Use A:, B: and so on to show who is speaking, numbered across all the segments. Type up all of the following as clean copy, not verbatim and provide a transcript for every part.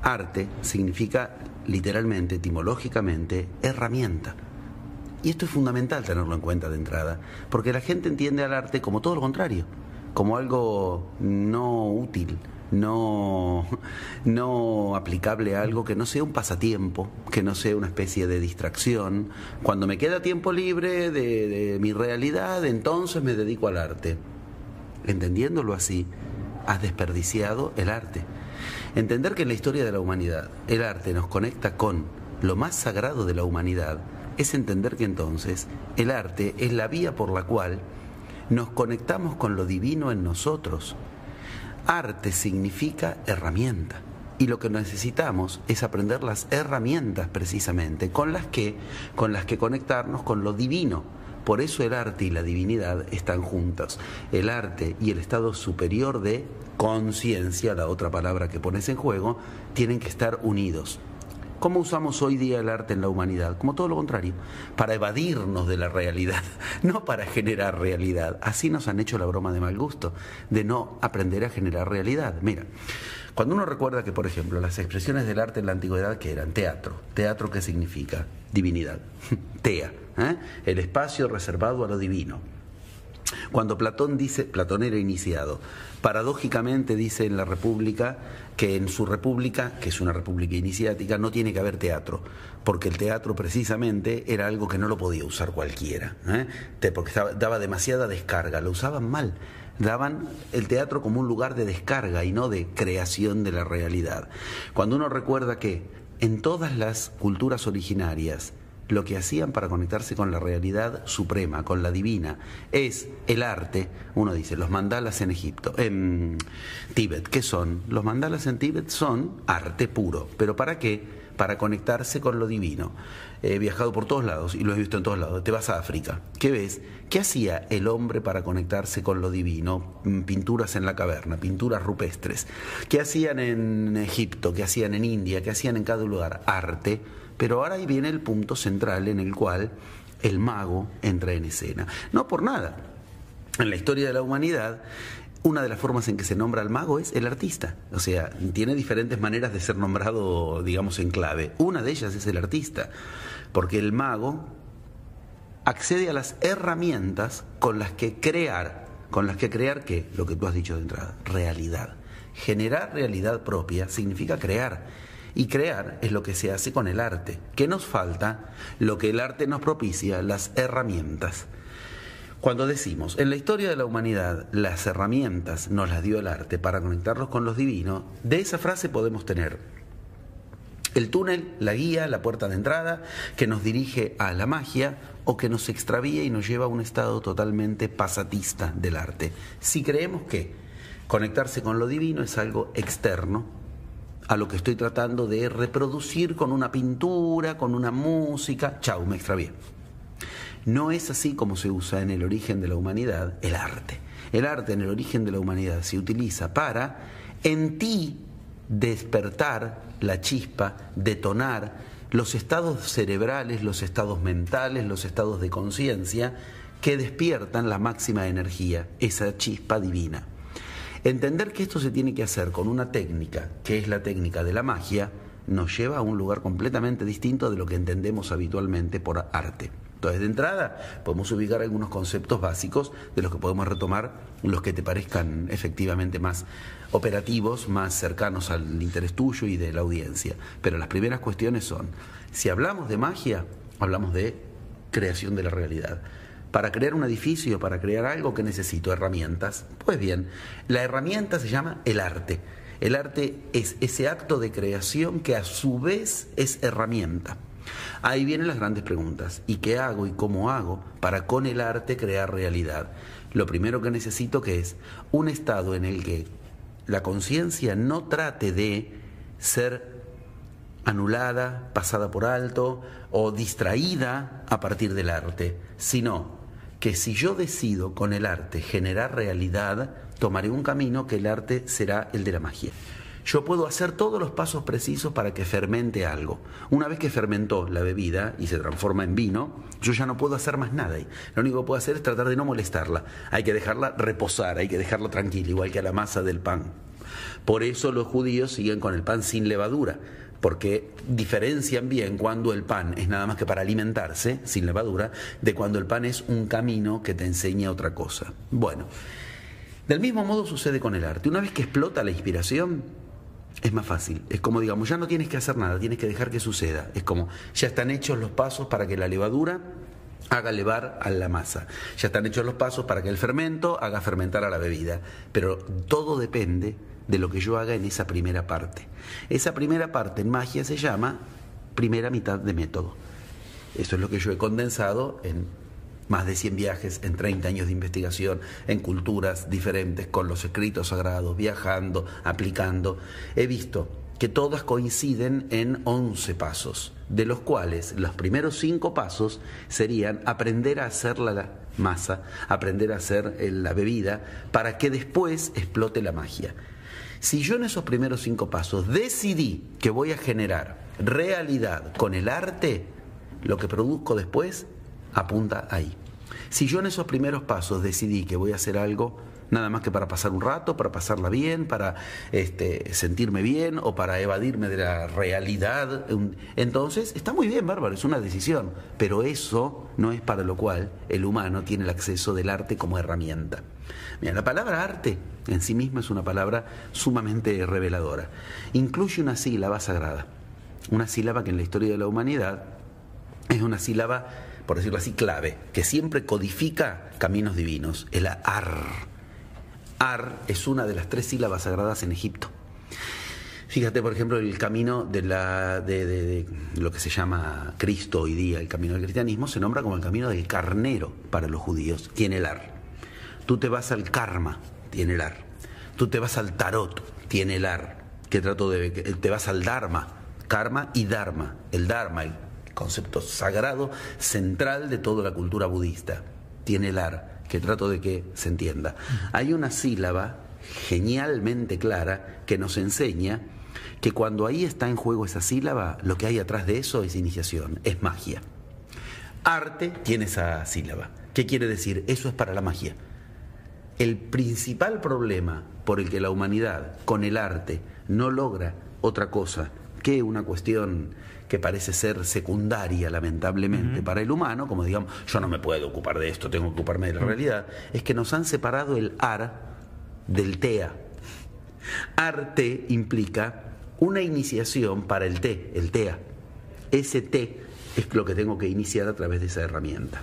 A: Arte significa literalmente, etimológicamente, herramienta. Y esto es fundamental tenerlo en cuenta de entrada, porque la gente entiende al arte como todo lo contrario, como algo no útil, no aplicable a algo que no sea un pasatiempo, que no sea una especie de distracción. Cuando me queda tiempo libre de mi realidad, entonces me dedico al arte. Entendiéndolo así, has desperdiciado el arte. Entender que en la historia de la humanidad el arte nos conecta con lo más sagrado de la humanidad es entender que entonces el arte es la vía por la cual nos conectamos con lo divino en nosotros. Arte significa herramienta, y lo que necesitamos es aprender las herramientas precisamente con las que conectarnos con lo divino. Por eso el arte y la divinidad están juntas. El arte y el estado superior de conciencia, la otra palabra que pones en juego, tienen que estar unidos. ¿Cómo usamos hoy día el arte en la humanidad? Como todo lo contrario, para evadirnos de la realidad, no para generar realidad. Así nos han hecho la broma de mal gusto, de no aprender a generar realidad. Mira, cuando uno recuerda que, por ejemplo, las expresiones del arte en la antigüedad, ¿qué eran? Teatro. ¿Teatro qué significa? Divinidad. Tea, el espacio reservado a lo divino. Cuando Platón era iniciado, paradójicamente dice en la República que en su república, que es una república iniciática, no tiene que haber teatro, porque el teatro precisamente era algo que no lo podía usar cualquiera, porque daba demasiada descarga, lo usaban mal, daban el teatro como un lugar de descarga y no de creación de la realidad. Cuando uno recuerda que en todas las culturas originarias, lo que hacían para conectarse con la realidad suprema, con la divina, es el arte. Uno dice, los mandalas en Tíbet, ¿qué son? Los mandalas en Tíbet son arte puro. ¿Pero para qué? Para conectarse con lo divino. He viajado por todos lados y lo he visto en todos lados. Te vas a África, ¿qué ves? ¿Qué hacía el hombre para conectarse con lo divino? Pinturas en la caverna, pinturas rupestres. ¿Qué hacían en Egipto? ¿Qué hacían en India? ¿Qué hacían en cada lugar? Arte. Pero ahora ahí viene el punto central en el cual el mago entra en escena. No por nada. En la historia de la humanidad, una de las formas en que se nombra al mago es el artista. O sea, tiene diferentes maneras de ser nombrado, digamos, en clave. Una de ellas es el artista, porque el mago accede a las herramientas con las que crear. ¿Con las que crear qué? Lo que tú has dicho de entrada, realidad. Generar realidad propia significa crear. Y crear es lo que se hace con el arte. ¿Qué nos falta? Lo que el arte nos propicia, las herramientas. Cuando decimos, en la historia de la humanidad, las herramientas nos las dio el arte para conectarnos con los divinos, de esa frase podemos tener el túnel, la guía, la puerta de entrada, que nos dirige a la magia o que nos extravía y nos lleva a un estado totalmente pasatista del arte. Si creemos que conectarse con lo divino es algo externo a lo que estoy tratando de reproducir con una pintura, con una música, chau, me extravié. No es así como se usa en el origen de la humanidad el arte. El arte en el origen de la humanidad se utiliza para en ti despertar la chispa, detonar los estados cerebrales, los estados mentales, los estados de conciencia que despiertan la máxima energía, esa chispa divina. Entender que esto se tiene que hacer con una técnica, que es la técnica de la magia, nos lleva a un lugar completamente distinto de lo que entendemos habitualmente por arte. Entonces, de entrada, podemos ubicar algunos conceptos básicos de los que podemos retomar, los que te parezcan efectivamente más operativos, más cercanos al interés tuyo y de la audiencia. Pero las primeras cuestiones son, si hablamos de magia, hablamos de creación de la realidad. Para crear un edificio, para crear algo, ¿qué necesito? Herramientas. Pues bien, la herramienta se llama el arte. El arte es ese acto de creación que a su vez es herramienta. Ahí vienen las grandes preguntas. ¿Y qué hago y cómo hago para con el arte crear realidad? Lo primero que necesito que es un estado en el que la conciencia no trate de ser anulada, pasada por alto o distraída a partir del arte, sino que si yo decido con el arte generar realidad, tomaré un camino que el arte será el de la magia. Yo puedo hacer todos los pasos precisos para que fermente algo. Una vez que fermentó la bebida y se transforma en vino, yo ya no puedo hacer más nada. Lo único que puedo hacer es tratar de no molestarla. Hay que dejarla reposar, hay que dejarla tranquila, igual que a la masa del pan. Por eso los judíos siguen con el pan sin levadura, porque diferencian bien cuando el pan es nada más que para alimentarse, sin levadura, de cuando el pan es un camino que te enseña otra cosa. Bueno, del mismo modo sucede con el arte. Una vez que explota la inspiración, es más fácil. Es como, digamos, ya no tienes que hacer nada, tienes que dejar que suceda. Es como, ya están hechos los pasos para que la levadura haga levar a la masa. Ya están hechos los pasos para que el fermento haga fermentar a la bebida. Pero todo depende de lo que yo haga en esa primera parte. Esa primera parte en magia se llama primera mitad de método. Eso es lo que yo he condensado en más de 100 viajes, en 30 años de investigación, en culturas diferentes, con los escritos sagrados, viajando, aplicando. He visto que todas coinciden en 11 pasos, de los cuales los primeros 5 pasos serían aprender a hacer la masa, aprender a hacer la bebida, para que después explote la magia. Si yo en esos primeros 5 pasos decidí que voy a generar realidad con el arte, lo que produzco después apunta ahí. Si yo en esos primeros pasos decidí que voy a hacer algo nada más que para pasar un rato, para pasarla bien, para sentirme bien o para evadirme de la realidad, entonces está muy bien, bárbaro, es una decisión, pero eso no es para lo cual el humano tiene el acceso del arte como herramienta. Mira, la palabra arte en sí misma es una palabra sumamente reveladora. Incluye una sílaba sagrada, una sílaba que en la historia de la humanidad es una sílaba, por decirlo así, clave, que siempre codifica caminos divinos, el ar. Ar es una de las 3 sílabas sagradas en Egipto. Fíjate, por ejemplo, el camino de lo que se llama Cristo hoy día, el camino del cristianismo, se nombra como el camino del carnero para los judíos, tiene el ar. Tú te vas al karma, tiene el ar. Tú te vas al tarot, tiene el ar. Te vas al dharma, karma y dharma. El dharma, el concepto sagrado central de toda la cultura budista, tiene el ar, que trato de que se entienda. Hay una sílaba genialmente clara que nos enseña que cuando ahí está en juego esa sílaba, lo que hay atrás de eso es iniciación, es magia. Arte tiene esa sílaba. ¿Qué quiere decir? Eso es para la magia. El principal problema por el que la humanidad con el arte no logra otra cosa que una cuestión que parece ser secundaria, lamentablemente, para el humano, como digamos, yo no me puedo ocupar de esto, tengo que ocuparme de la realidad, es que nos han separado el ar del tea. Arte implica una iniciación para el té, el tea. Ese té es lo que tengo que iniciar a través de esa herramienta.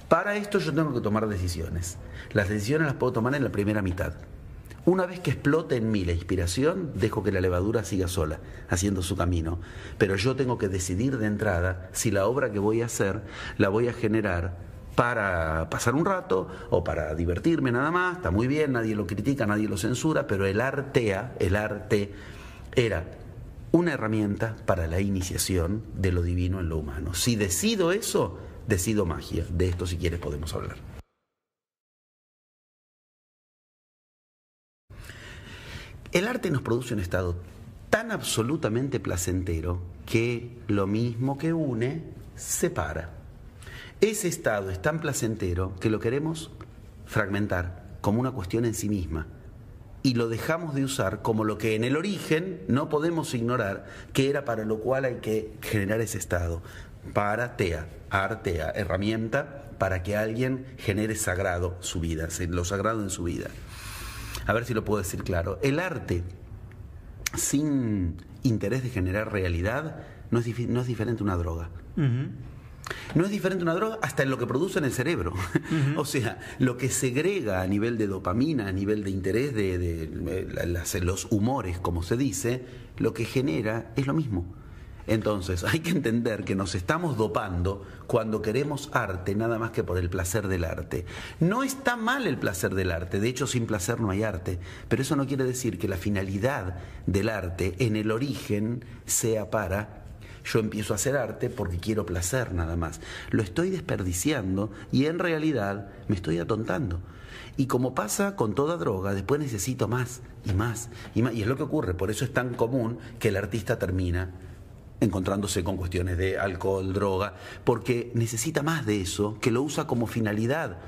A: Para esto yo tengo que tomar decisiones. Las decisiones las puedo tomar en la primera mitad. Una vez que explote en mí la inspiración, dejo que la levadura siga sola, haciendo su camino. Pero yo tengo que decidir de entrada si la obra que voy a hacer la voy a generar para pasar un rato o para divertirme nada más. Está muy bien, nadie lo critica, nadie lo censura, pero el arte era una herramienta para la iniciación de lo divino en lo humano. Si decido eso, decido magia. De esto, si quieres, podemos hablar. El arte nos produce un estado tan absolutamente placentero que lo mismo que une, separa. Ese estado es tan placentero que lo queremos fragmentar como una cuestión en sí misma y lo dejamos de usar como lo que en el origen no podemos ignorar, que era para lo cual hay que generar ese estado. Para artea, herramienta para que alguien genere sagrado su vida, lo sagrado en su vida. A ver si lo puedo decir claro. El arte sin interés de generar realidad no es diferente a una droga. No es diferente a una droga hasta en lo que produce en el cerebro. O sea, lo que segrega a nivel de dopamina, a nivel de interés de los humores, como se dice, lo que genera es lo mismo. Entonces, hay que entender que nos estamos dopando cuando queremos arte nada más que por el placer del arte. No está mal el placer del arte, de hecho sin placer no hay arte, pero eso no quiere decir que la finalidad del arte en el origen sea para yo empiezo a hacer arte porque quiero placer nada más. Lo estoy desperdiciando y en realidad me estoy atontando. Y como pasa con toda droga, después necesito más y más y más. Y es lo que ocurre, por eso es tan común que el artista termina encontrándose con cuestiones de alcohol, droga, porque necesita más de eso, que lo usa como finalidad.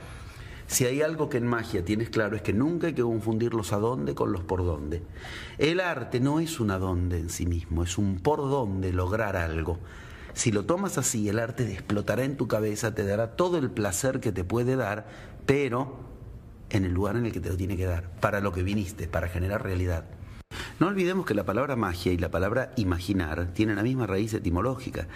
A: Si hay algo que en magia tienes claro es que nunca hay que confundir los adonde con los por dónde. El arte no es un adonde en sí mismo, es un por dónde lograr algo. Si lo tomas así, el arte explotará en tu cabeza, te dará todo el placer que te puede dar, pero en el lugar en el que te lo tiene que dar, para lo que viniste, para generar realidad. No olvidemos que la palabra magia y la palabra imaginar tienen la misma raíz etimológica.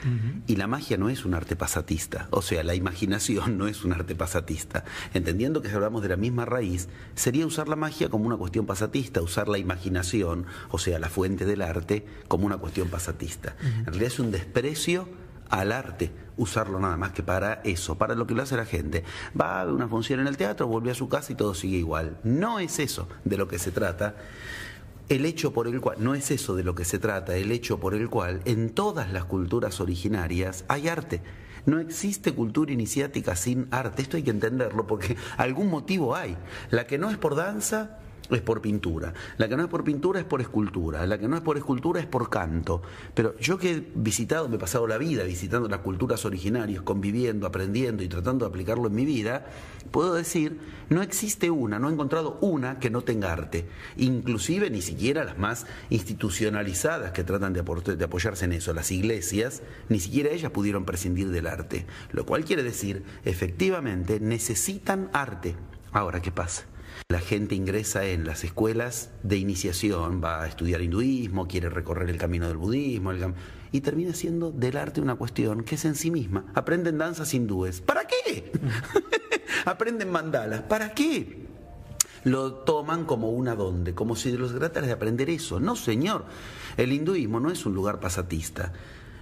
A: Y la magia no es un arte pasatista, o sea, la imaginación no es un arte pasatista. Entendiendo que si hablamos de la misma raíz, sería usar la magia como una cuestión pasatista, usar la imaginación, o sea, la fuente del arte, como una cuestión pasatista. En realidad es un desprecio al arte, usarlo nada más que para eso, para lo que lo hace la gente. Va a una función en el teatro, vuelve a su casa y todo sigue igual. No es eso de lo que se trata. El hecho por el cual, no es eso de lo que se trata, el hecho por el cual en todas las culturas originarias hay arte. No existe cultura iniciática sin arte, esto hay que entenderlo porque algún motivo hay. La que no es por danza es por pintura, la que no es por pintura es por escultura, la que no es por escultura es por canto. Pero yo que he visitado, me he pasado la vida visitando las culturas originarias, conviviendo, aprendiendo y tratando de aplicarlo en mi vida, puedo decir, no existe una, no he encontrado una que no tenga arte. Inclusive ni siquiera las más institucionalizadas que tratan de apoyarse en eso, las iglesias, ni siquiera ellas pudieron prescindir del arte. Lo cual quiere decir, efectivamente, necesitan arte. Ahora, ¿qué pasa? La gente ingresa en las escuelas de iniciación, va a estudiar hinduismo, quiere recorrer el camino del budismo, y termina siendo del arte una cuestión que es en sí misma. Aprenden danzas hindúes. ¿Para qué? Aprenden mandalas. ¿Para qué? Lo toman como un adonde, como si los trataras de aprender eso. No, señor. El hinduismo no es un lugar pasatista.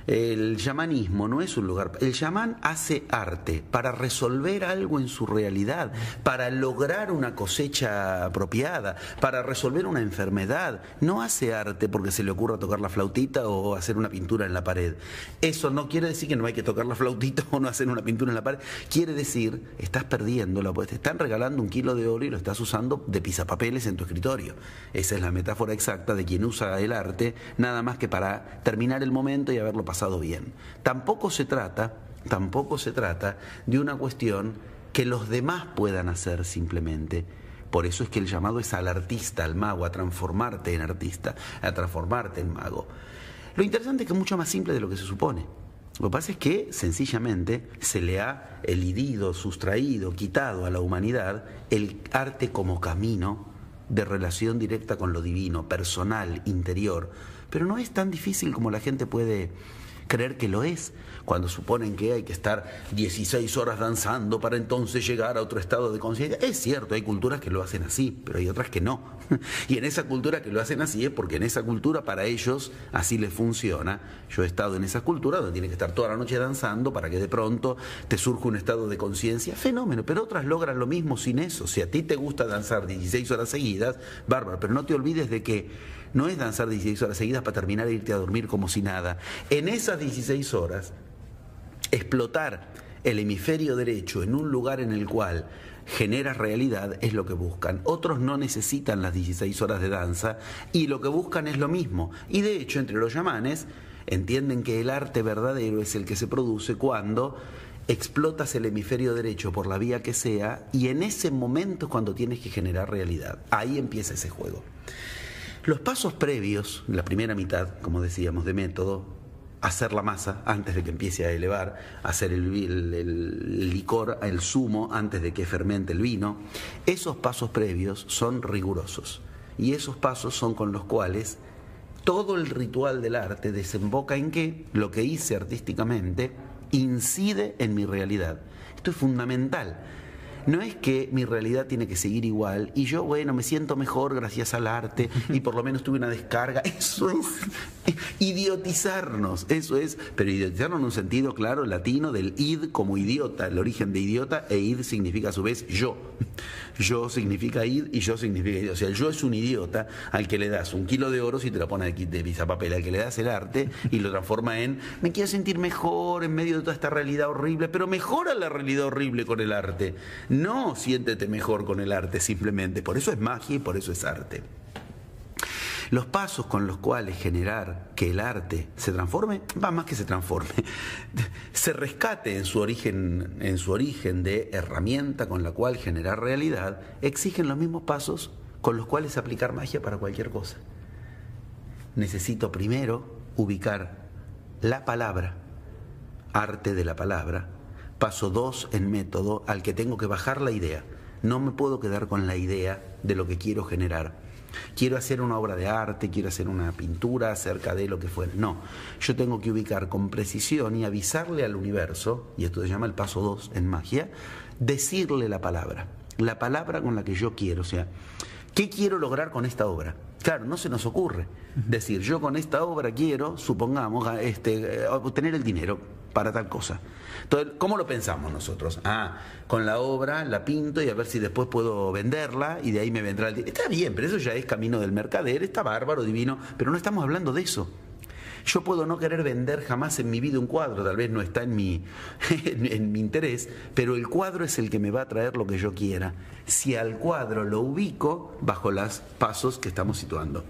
A: El chamanismo no es un lugar. El chamán hace arte para resolver algo en su realidad, para lograr una cosecha apropiada, para resolver una enfermedad. No hace arte porque se le ocurra tocar la flautita o hacer una pintura en la pared. Eso no quiere decir que no hay que tocar la flautita o no hacer una pintura en la pared. Quiere decir, estás perdiéndola, pues te están regalando 1 kilo de oro y lo estás usando de pisapapeles en tu escritorio. Esa es la metáfora exacta de quien usa el arte nada más que para terminar el momento y haberlo pasado bien. Tampoco se trata de una cuestión que los demás puedan hacer simplemente. Por eso es que el llamado es al artista, al mago, a transformarte en artista, a transformarte en mago. Lo interesante es que es mucho más simple de lo que se supone. Lo que pasa es que sencillamente se le ha elidido, sustraído, quitado a la humanidad el arte como camino de relación directa con lo divino, personal, interior. Pero no es tan difícil como la gente puede creer que lo es, cuando suponen que hay que estar 16 horas danzando para entonces llegar a otro estado de conciencia. Es cierto, hay culturas que lo hacen así, pero hay otras que no. Y en esa cultura que lo hacen así es porque en esa cultura para ellos así les funciona. Yo he estado en esa cultura donde tienes que estar toda la noche danzando para que de pronto te surja un estado de conciencia. Fenómeno, pero otras logran lo mismo sin eso. Si a ti te gusta danzar 16 horas seguidas, bárbaro, pero no te olvides de que no es danzar 16 horas seguidas para terminar e irte a dormir como si nada. En esas 16 horas, explotar el hemisferio derecho en un lugar en el cual generas realidad es lo que buscan. Otros no necesitan las 16 horas de danza y lo que buscan es lo mismo. Y de hecho, entre los chamanes, entienden que el arte verdadero es el que se produce cuando explotas el hemisferio derecho por la vía que sea y en ese momento es cuando tienes que generar realidad. Ahí empieza ese juego. Los pasos previos, la primera mitad, como decíamos, de método, hacer la masa antes de que empiece a elevar, hacer el licor, el zumo antes de que fermente el vino, esos pasos previos son rigurosos y esos pasos son con los cuales todo el ritual del arte desemboca en que lo que hice artísticamente incide en mi realidad. Esto es fundamental. No es que mi realidad tiene que seguir igual y yo, bueno, me siento mejor gracias al arte y por lo menos tuve una descarga. Eso es idiotizarnos, eso es, pero idiotizarnos en un sentido claro latino del id como idiota, el origen de idiota, e id significa a su vez yo. Yo significa id y yo significa idiota. O sea, el yo es un idiota al que le das 1 kilo de oro si te lo pone de pisapapel, al que le das el arte y lo transforma en me quiero sentir mejor en medio de toda esta realidad horrible, pero mejora la realidad horrible con el arte. No siéntete mejor con el arte simplemente. Por eso es magia y por eso es arte. Los pasos con los cuales generar que el arte se transforme, va más que se transforme, se rescate en su origen de herramienta con la cual generar realidad, exigen los mismos pasos con los cuales aplicar magia para cualquier cosa. Necesito primero ubicar la palabra, arte de la palabra. Paso 2 en método, al que tengo que bajar la idea. No me puedo quedar con la idea de lo que quiero generar. Quiero hacer una obra de arte, quiero hacer una pintura acerca de lo que fuera. No, yo tengo que ubicar con precisión y avisarle al universo, y esto se llama el paso 2 en magia, decirle la palabra con la que yo quiero. O sea, ¿qué quiero lograr con esta obra? Claro, no se nos ocurre decir, yo con esta obra quiero, supongamos, obtener el dinero para tal cosa. Entonces, ¿cómo lo pensamos nosotros? Con la obra la pinto y a ver si después puedo venderla y de ahí me vendrá el dinero. Está bien, pero eso ya es camino del mercader, está bárbaro, divino, pero no estamos hablando de eso. Yo puedo no querer vender jamás en mi vida un cuadro, tal vez no está en mi interés, pero el cuadro es el que me va a traer lo que yo quiera, si al cuadro lo ubico bajo los pasos que estamos situando.